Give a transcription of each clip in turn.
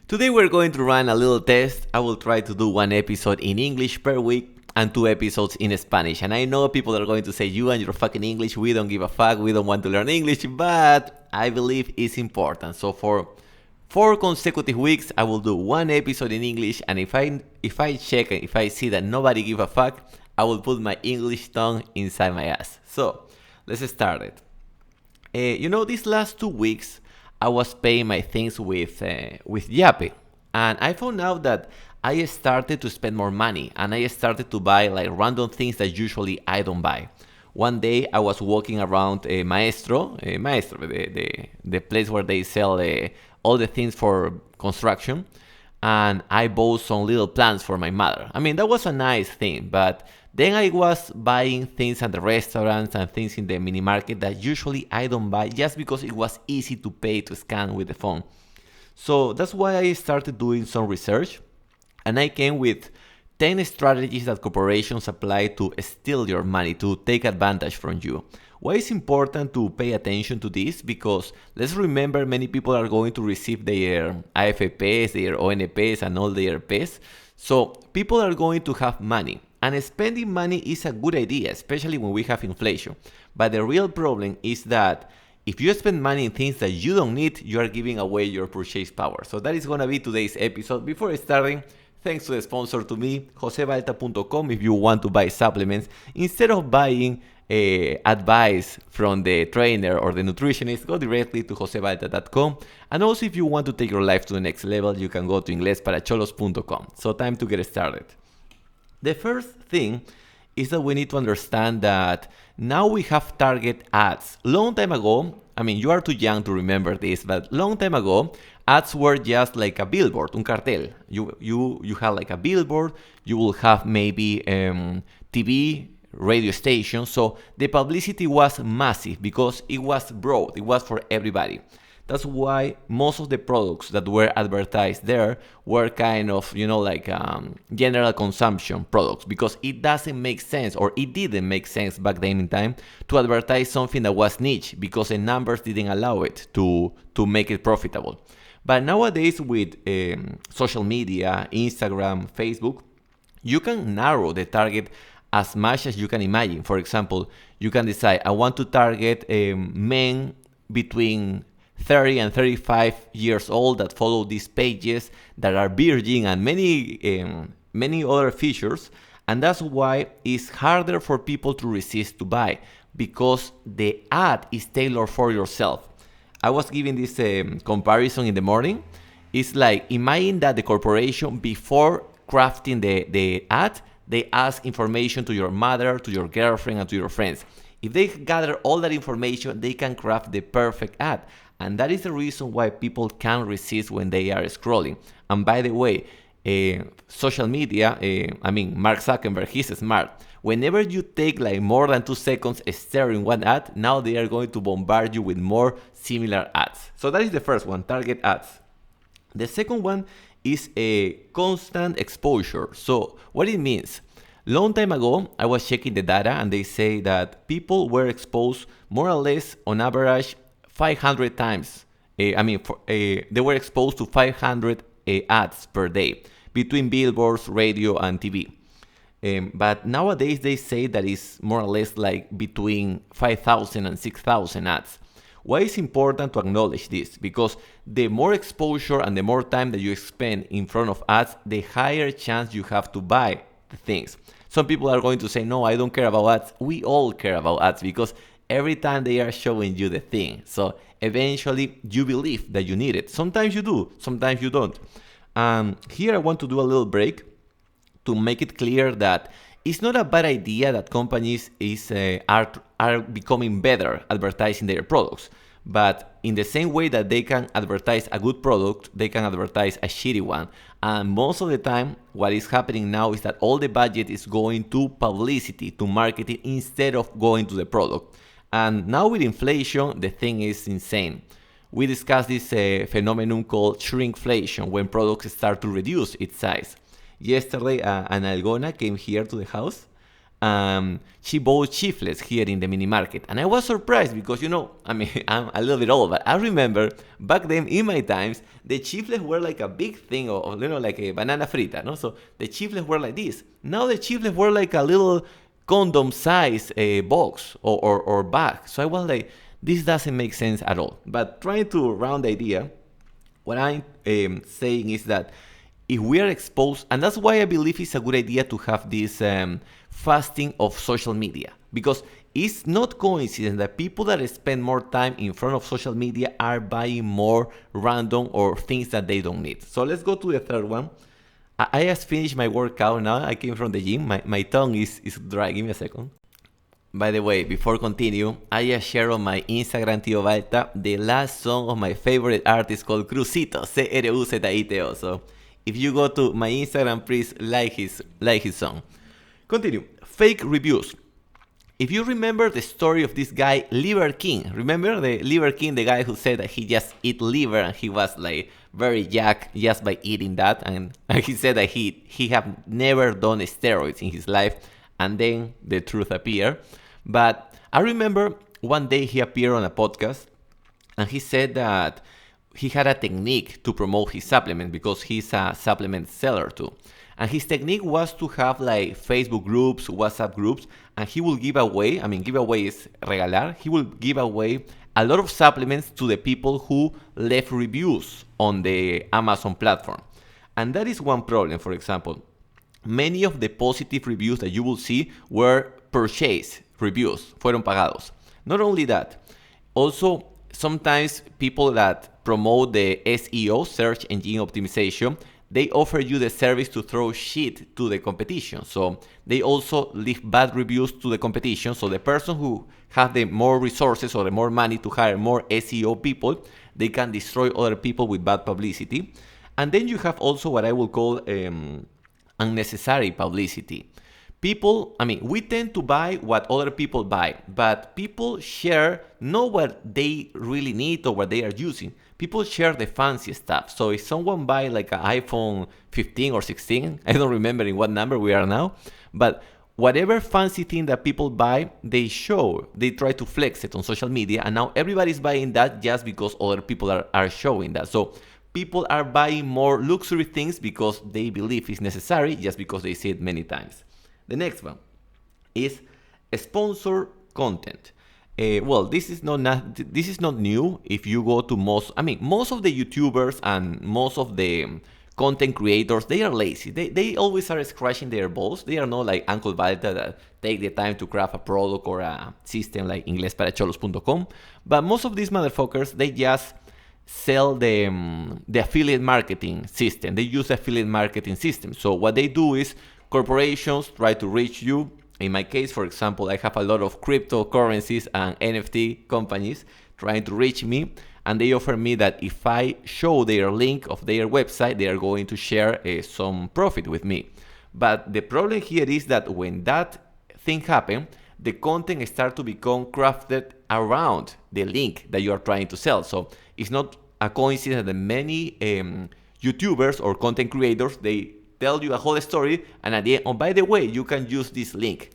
Today we're going to run a little test. I will try to do 1 episode in English per week and 2 episodes in Spanish. And I know people are going to say, you and your fucking English, we don't give a fuck, we don't want to learn English, but I believe it's important. So for 4 consecutive weeks, I will do 1 episode in English, and if I check and if I see that nobody give a fuck, I will put my English tongue inside my ass. So let's start it. These last 2 weeks, I was paying my things with Yape, and I found out that I started to spend more money, and I started to buy like random things that usually I don't buy. One day I was walking around Maestro, the place where they sell all the things for construction, and I bought some little plants for my mother. I mean, that was a nice thing, but then I was buying things at the restaurants and things in the mini market that usually I don't buy just because it was easy to pay to scan with the phone. So that's why I started doing some research, and I came with 10 strategies that corporations apply to steal your money, to take advantage from you. Why is important to pay attention to this? Because let's remember, many people are going to receive their AFPs, their ONPs, and all their Ps. So people are going to have money. And spending money is a good idea, especially when we have inflation. But the real problem is that if you spend money in things that you don't need, you are giving away your purchase power. So that is going to be today's episode. Before starting, thanks to the sponsor to me, josebalta.com, if you want to buy supplements. Instead of buying advice from the trainer or the nutritionist, go directly to josebalta.com. And also, if you want to take your life to the next level, you can go to inglesparacholos.com. So time to get started. The first thing is that we need to understand that now we have target ads. Long time ago, I mean, you are too young to remember this, but long time ago, ads were just like a billboard, un cartel. You have like a billboard, you will have maybe TV, radio station. So the publicity was massive because it was broad, it was for everybody. That's why most of the products that were advertised there were kind of, general consumption products, because it doesn't make sense, or it didn't make sense back then in time, to advertise something that was niche, because the numbers didn't allow it to make it profitable. But nowadays with social media, Instagram, Facebook, you can narrow the target as much as you can imagine. For example, you can decide, I want to target men between 30 and 35 years old that follow these pages, that are virgin, and many other features. And that's why it's harder for people to resist to buy, because the ad is tailored for yourself. I was giving this comparison in the morning. It's like, imagine that the corporation, before crafting the ad, they ask information to your mother, to your girlfriend, and to your friends. If they gather all that information, they can craft the perfect ad. And that is the reason why people can't resist when they are scrolling. And by the way, social media, Mark Zuckerberg, he's smart. Whenever you take like more than 2 seconds staring one ad, now they are going to bombard you with more similar ads. So that is the first one, target ads. The second one is a constant exposure. So what it means? Long time ago, I was checking the data, and they say that people were exposed more or less on average 500 times. They were exposed to 500 ads per day between billboards, radio, and TV. But nowadays they say that it's more or less like between 5,000 and 6,000 ads. Why is important to acknowledge this? Because the more exposure and the more time that you spend in front of ads, the higher chance you have to buy the things. Some people are going to say, no, I don't care about ads. We all care about ads, because every time they are showing you the thing. So eventually you believe that you need it. Sometimes you do, sometimes you don't. Here I want to do a little break to make it clear that it's not a bad idea that companies are becoming better advertising their products. But in the same way that they can advertise a good product, they can advertise a shitty one. And most of the time, what is happening now is that all the budget is going to publicity, to marketing, instead of going to the product. And now with inflation, the thing is insane. We discussed this phenomenon called shrinkflation, when products start to reduce its size. Yesterday, an algona came here to the house, she bought chifles here in the mini market. And I was surprised because, I'm a little bit old, but I remember back then in my times, the chifles were like a big thing, or like a banana frita, no? So the chifles were like this. Now the chifles were like a little condom size box or bag. So I was like, this doesn't make sense at all. But trying to round the idea, what I'm saying is that if we are exposed, and that's why I believe it's a good idea to have this fasting of social media, because it's not coincidence that people that spend more time in front of social media are buying more random or things that they don't need. So let's go to the third one. I just finished my workout now. I came from the gym. My tongue is dry. Give me a second. By the way, before continue, I just shared on my Instagram, Tío Balta, the last song of my favorite artist called Crucito, Cruzito. So if you go to my Instagram, please like his song. Continue. Fake reviews. If you remember the story of this guy, Liver King, remember the Liver King, the guy who said that he just eat liver and he was like very jacked just by eating that, and he said that he have never done steroids in his life, and then the truth appeared. But I remember one day he appeared on a podcast and he said that he had a technique to promote his supplement because he's a supplement seller too. And his technique was to have like Facebook groups, WhatsApp groups, and he will give away, giveaway is regalar, he will give away a lot of supplements to the people who left reviews on the Amazon platform. And that is one problem. For example, many of the positive reviews that you will see were purchase reviews, fueron pagados. Not only that, also sometimes people that promote the SEO, search engine optimization, they offer you the service to throw shit to the competition. So they also leave bad reviews to the competition. So the person who has the more resources or the more money to hire more SEO people, they can destroy other people with bad publicity. And then you have also what I will call unnecessary publicity. People, we tend to buy what other people buy, but people share not what they really need or what they are using. People share the fancy stuff. So if someone buy like an iPhone 15 or 16, I don't remember in what number we are now, but whatever fancy thing that people buy, they try to flex it on social media, and now everybody's buying that just because other people are showing that. So people are buying more luxury things because they believe it's necessary, just because they see it many times. The next one is sponsor content. This is not new. If you go to most of the YouTubers and most of the content creators, they are lazy. They always are scratching their balls. They are not like Uncle Balta that take the time to craft a product or a system like inglesparacholos.com. But most of these motherfuckers, they just sell the affiliate marketing system. They use the affiliate marketing system. So what they do is corporations try to reach you. In my case, for example, I have a lot of cryptocurrencies and NFT companies trying to reach me, and they offer me that if I show their link of their website, they are going to share some profit with me. But the problem here is that when that thing happens, the content starts to become crafted around the link that you are trying to sell. So it's not a coincidence that many YouTubers or content creators, they tell you a whole story, and at the end, oh, by the way, you can use this link.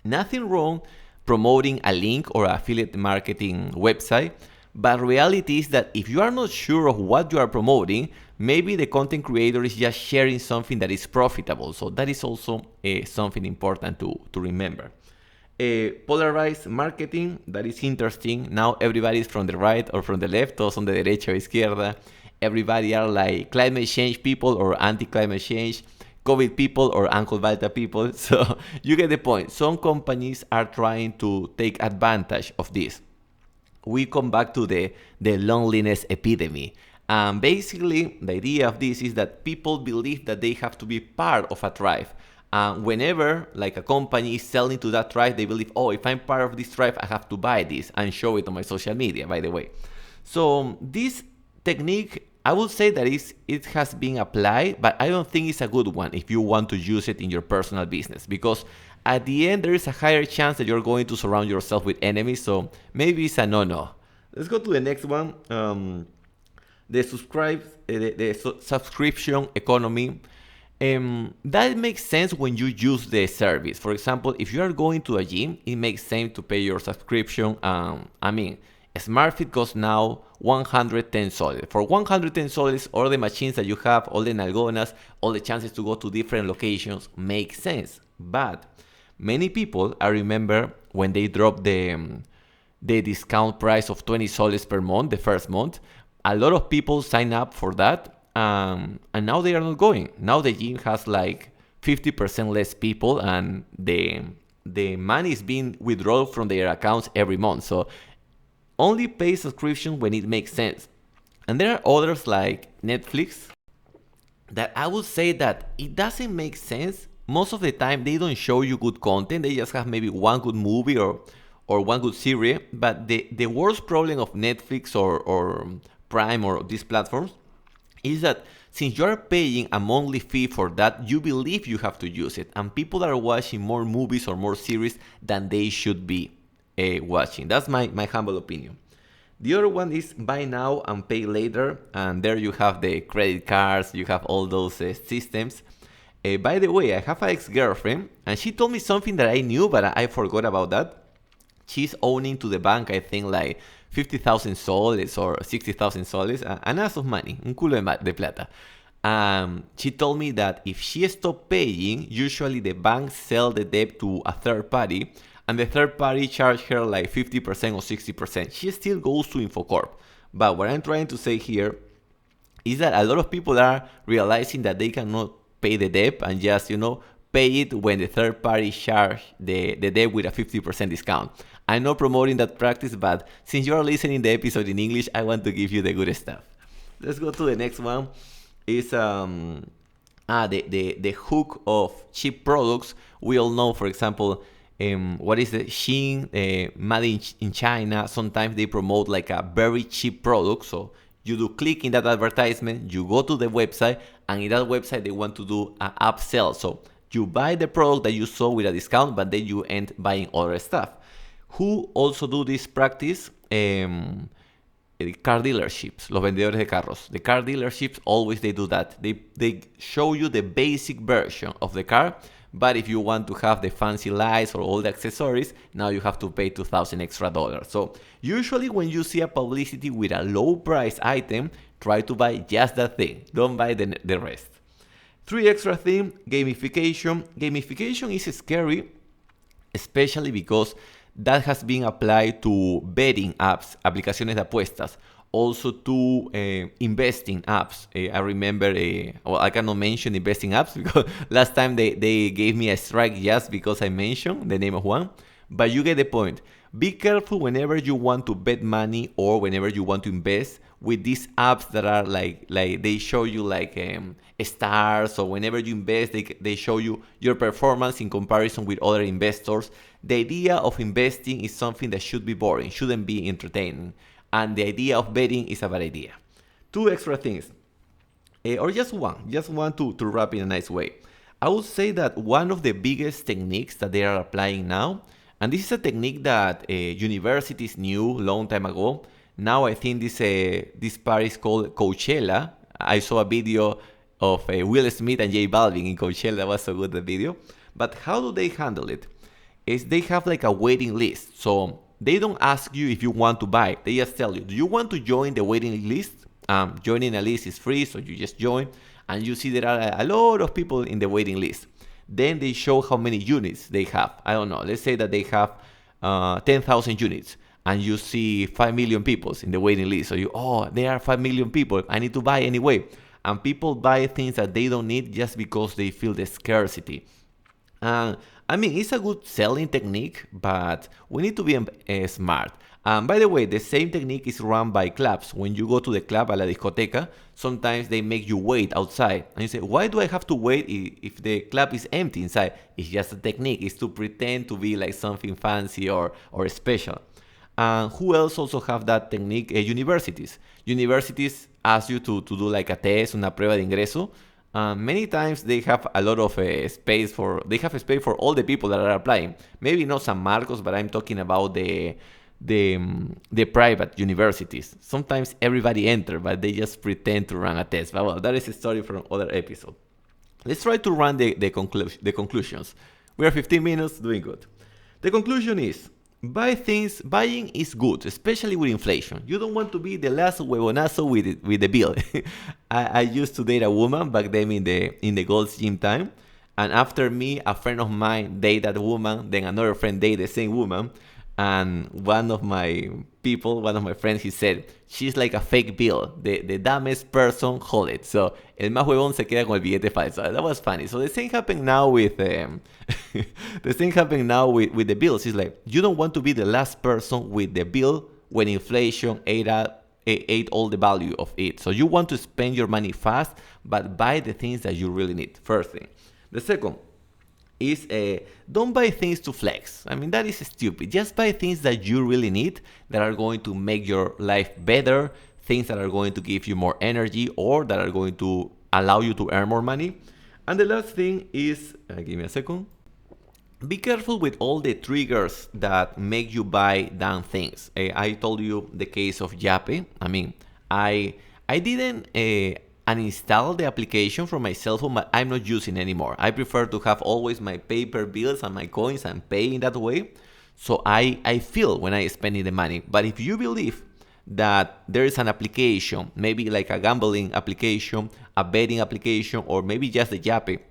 Nothing wrong promoting a link or affiliate marketing website, but reality is that if you are not sure of what you are promoting, maybe the content creator is just sharing something that is profitable. So that is also something important to remember. Polarized marketing, that is interesting. Now everybody is from the right or from the left, todos son de derecha o izquierda. Everybody are like climate change people or anti-climate change, COVID people or Uncle Balta people. So you get the point. Some companies are trying to take advantage of this. We come back to the loneliness epidemic. Basically, the idea of this is that people believe that they have to be part of a tribe. Whenever like a company is selling to that tribe, they believe, oh, if I'm part of this tribe, I have to buy this and show it on my social media, by the way. So this technique, I would say that it has been applied, but I don't think it's a good one if you want to use it in your personal business, because at the end there is a higher chance that you're going to surround yourself with enemies. So maybe it's a no. Let's go to the next one. The subscription economy. That makes sense when you use the service. For example, if you are going to a gym, it makes sense to pay your subscription. SmartFit costs now 110 soles. For 110 soles, all the machines that you have, all the nalgonas, all the chances to go to different locations make sense. But many people, I remember when they dropped the discount price of 20 soles per month, the first month, a lot of people sign up for that, and now they are not going. Now the gym has like 50% less people, and the money is being withdrawn from their accounts every month. So only pay subscription when it makes sense. And there are others like Netflix that I would say that it doesn't make sense. Most of the time they don't show you good content. They just have maybe one good movie or one good series. But the worst problem of Netflix or Prime or these platforms is that since you are paying a monthly fee for that, you believe you have to use it. And people are watching more movies or more series than they should be watching. That's my humble opinion. The other one is buy now and pay later, and there you have the credit cards, you have all those systems. By the way, I have an ex-girlfriend, and she told me something that I knew, but I forgot about that. She's owning to the bank, I think, like 50,000 soles or 60,000 soles, an ass of money, un culo de plata. She told me that if she stopped paying, usually the bank sell the debt to a third party, and the third party charge her like 50% or 60%. She still goes to Infocorp. But what I'm trying to say here is that a lot of people are realizing that they cannot pay the debt and just, pay it when the third party charge the debt with a 50% discount. I'm not promoting that practice, but since you are listening the episode in English, I want to give you the good stuff. Let's go to the next one. It's the hook of cheap products. We all know, for example, what is the Shein, made in China. Sometimes they promote like a very cheap product. So you do click in that advertisement, you go to the website, and in that website they want to do an upsell. So you buy the product that you saw with a discount, but then you end buying other stuff. Who also do this practice? Car dealerships, los vendedores de carros. The car dealerships always they do that. They show you the basic version of the car, but if you want to have the fancy lights or all the accessories, now you have to pay $2,000 extra. So usually when you see a publicity with a low price item, try to buy just that thing. Don't buy the rest. 3 extra thing, gamification. Gamification is scary, especially because that has been applied to betting apps, aplicaciones de apuestas, also to investing apps. I remember, I cannot mention investing apps because last time they gave me a strike just because I mentioned the name of one. But you get the point. Be careful whenever you want to bet money or whenever you want to invest with these apps that are like they show you like stars, or whenever you invest, they show you your performance in comparison with other investors. The idea of investing is something that should be boring, shouldn't be entertaining. And the idea of betting is a bad idea. 2 extra things. Or just one to wrap in a nice way. I would say that one of the biggest techniques that they are applying now, and this is a technique that universities knew long time ago. Now I think this part is called Coachella. I saw a video of Will Smith and J Balvin in Coachella. That was so good, the video. But how do they handle it? Is they have like a waiting list. So they don't ask you if you want to buy. They just tell you, do you want to join the waiting list? Joining a list is free, so you just join. And you see there are a lot of people in the waiting list. Then they show how many units they have. I don't know. Let's say that they have 10,000 units. And you see 5 million people in the waiting list. So there are 5 million people. I need to buy anyway. And people buy things that they don't need just because they feel the scarcity. It's a good selling technique, but we need to be smart. By the way, the same technique is run by clubs. When you go to the club, a la discoteca, sometimes they make you wait outside. And you say, why do I have to wait if the club is empty inside? It's just a technique. It's to pretend to be like something fancy or special. Who else also have that technique? Universities. Universities ask you to do like a test, una prueba de ingreso. Many times they have a lot of space for all the people that are applying. Maybe not San Marcos, but I'm talking about the private universities. Sometimes everybody enter, but they just pretend to run a test. But well, that is a story from other episode. Let's try to run the conclusions. We are 15 minutes, doing good. The conclusion is, buying is good, especially with inflation. You don't want to be the last huevonazo with the bill. I used to date a woman back then in the Gold's Gym time, and after me, a friend of mine dated that woman, then another friend dated the same woman, and one of my friends, he said, she's like a fake bill. The dumbest person hold it. So, el más huevón se queda con el billete falso. That was funny. So the same happened now with the bills. It's like, you don't want to be the last person with the bill when inflation ate all the value of it. So you want to spend your money fast, but buy the things that you really need. First thing. The second is don't buy things to flex. I mean, that is stupid. Just buy things that you really need, that are going to make your life better, things that are going to give you more energy, or that are going to allow you to earn more money. And the last thing is, give me a second. Be careful with all the triggers that make you buy dumb things. I told you the case of Yape. I mean, I didn't uninstall the application from my cell phone, but I'm not using it anymore. I prefer to have always my paper bills and my coins and pay in that way. So I feel when I spending the money. But if you believe that there is an application, maybe like a gambling application, a betting application, or maybe just the Yape,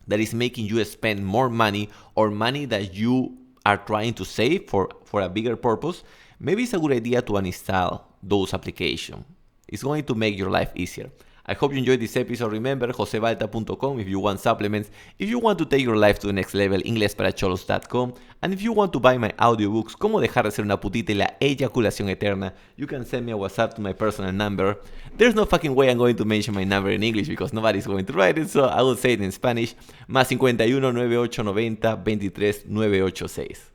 that is making you spend more money, or money that you are trying to save for a bigger purpose, maybe it's a good idea to uninstall those applications. It's going to make your life easier. I hope you enjoyed this episode. Remember, josebalta.com if you want supplements, if you want to take your life to the next level, inglesparacholos.com, and if you want to buy my audiobooks, Cómo dejar de ser una putita y la eyaculación eterna, you can send me a WhatsApp to my personal number. There's no fucking way I'm going to mention my number in English because nobody's going to write it, so I will say it in Spanish. +51 98 90 23 986.